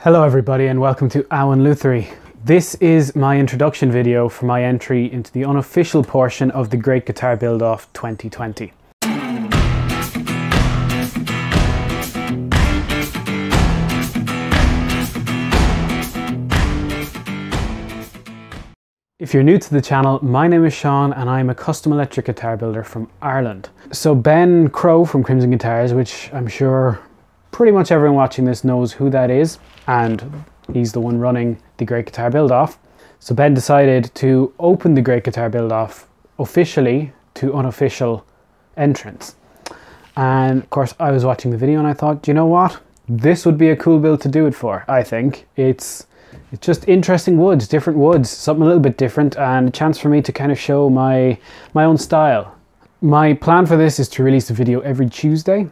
Hello everybody and welcome to Awen Lutherie. This is my introduction video for my entry into the unofficial portion of the Great Guitar Build-Off 2020. If you're new to the channel, my name is Sean and I'm a custom electric guitar builder from Ireland. So Ben Crow from Crimson Guitars, which I'm sure pretty much everyone watching this knows who that is, and he's the one running the Great Guitar Build-Off. So Ben decided to open the Great Guitar Build-Off officially to unofficial entrants. And of course I was watching the video and I thought, you know what? This would be a cool build to do it for, I think. It's just interesting woods, different woods, something a little bit different, and a chance for me to kind of show my own style. My plan for this is to release a video every Tuesday,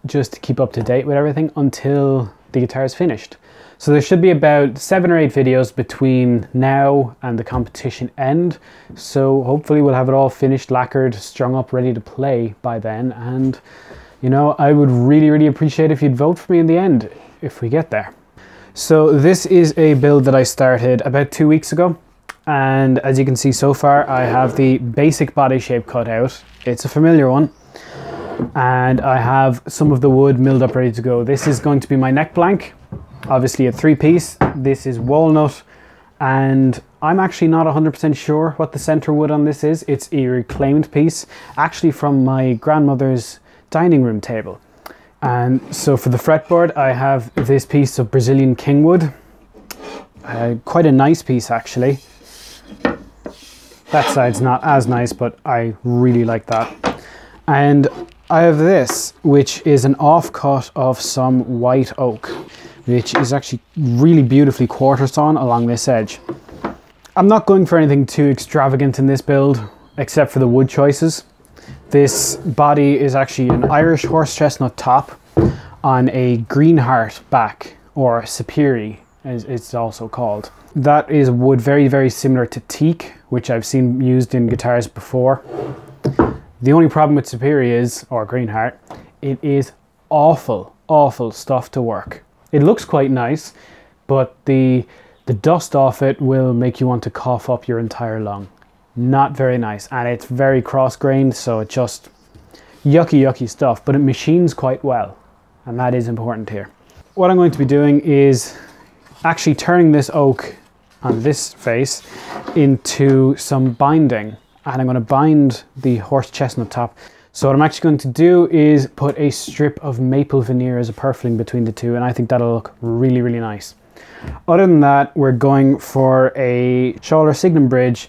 just to keep up to date with everything until the guitar is finished. So there should be about 7 or 8 videos between now and the competition end. So hopefully we'll have it all finished, lacquered, strung up, ready to play by then. And you know, I would really appreciate if you'd vote for me in the end, if we get there. So this is a build that I started about 2 weeks ago. And as you can see so far, I have the basic body shape cut out. It's a familiar one. And I have some of the wood milled up ready to go. This is going to be my neck blank, obviously a 3-piece. This is walnut, and I'm actually not 100% sure what the center wood on this is. It's a reclaimed piece, actually from my grandmother's dining room table. And so for the fretboard, I have this piece of Brazilian king wood. Quite a nice piece actually. That side's not as nice, but I really like that. And I have this, which is an offcut of some white oak, which is actually really beautifully quarter sawn along this edge. I'm not going for anything too extravagant in this build, except for the wood choices. This body is actually an Irish horse chestnut top on a green heart back, or sapiri as it's also called. That is wood very similar to teak, which I've seen used in guitars before. The only problem with sapiri is, or green heart, it is awful stuff to work. It looks quite nice, but the dust off it will make you want to cough up your entire lung. Not very nice, and it's very cross-grained, so it just yucky stuff, but it machines quite well, and that is important here. What I'm going to be doing is actually turning this oak on this face into some binding, and I'm going to bind the horse chestnut top. So what I'm actually going to do is put a strip of maple veneer as a purfling between the two, and I think that'll look really nice. Other than that, we're going for a shoulder signum bridge,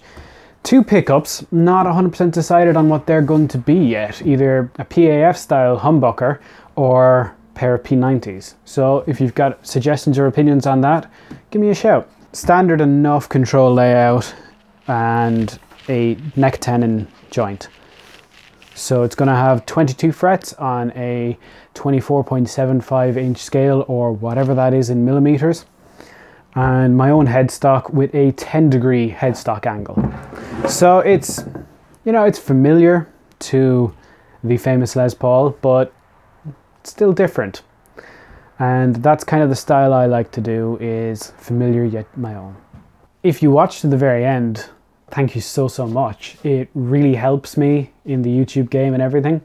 2 pickups, not 100% decided on what they're going to be yet, either a PAF style humbucker or a pair of P90s. So if you've got suggestions or opinions on that, give me a shout. Standard enough control layout and a neck tenon joint. So it's going to have 22 frets on a 24.75 inch scale, or whatever that is in millimeters, and my own headstock with a 10-degree headstock angle. So it's, you know, it's familiar to the famous Les Paul, but it's still different. And that's kind of the style I like to do, is familiar yet my own. If you watch to the very end, thank you so much. It really helps me in the YouTube game and everything.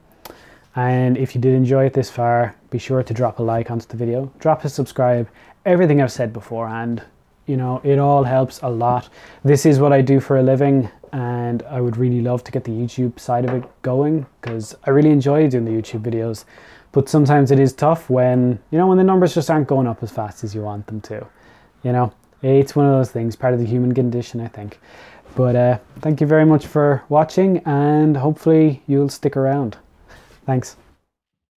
And if you did enjoy it this far, be sure to drop a like onto the video, drop a subscribe, everything I've said beforehand. You know, it all helps a lot. This is what I do for a living, and I would really love to get the YouTube side of it going, because I really enjoy doing the YouTube videos. But sometimes it is tough when, you know, when the numbers just aren't going up as fast as you want them to. You know, it's one of those things, part of the human condition, I think. But thank you very much for watching, and hopefully you'll stick around. Thanks.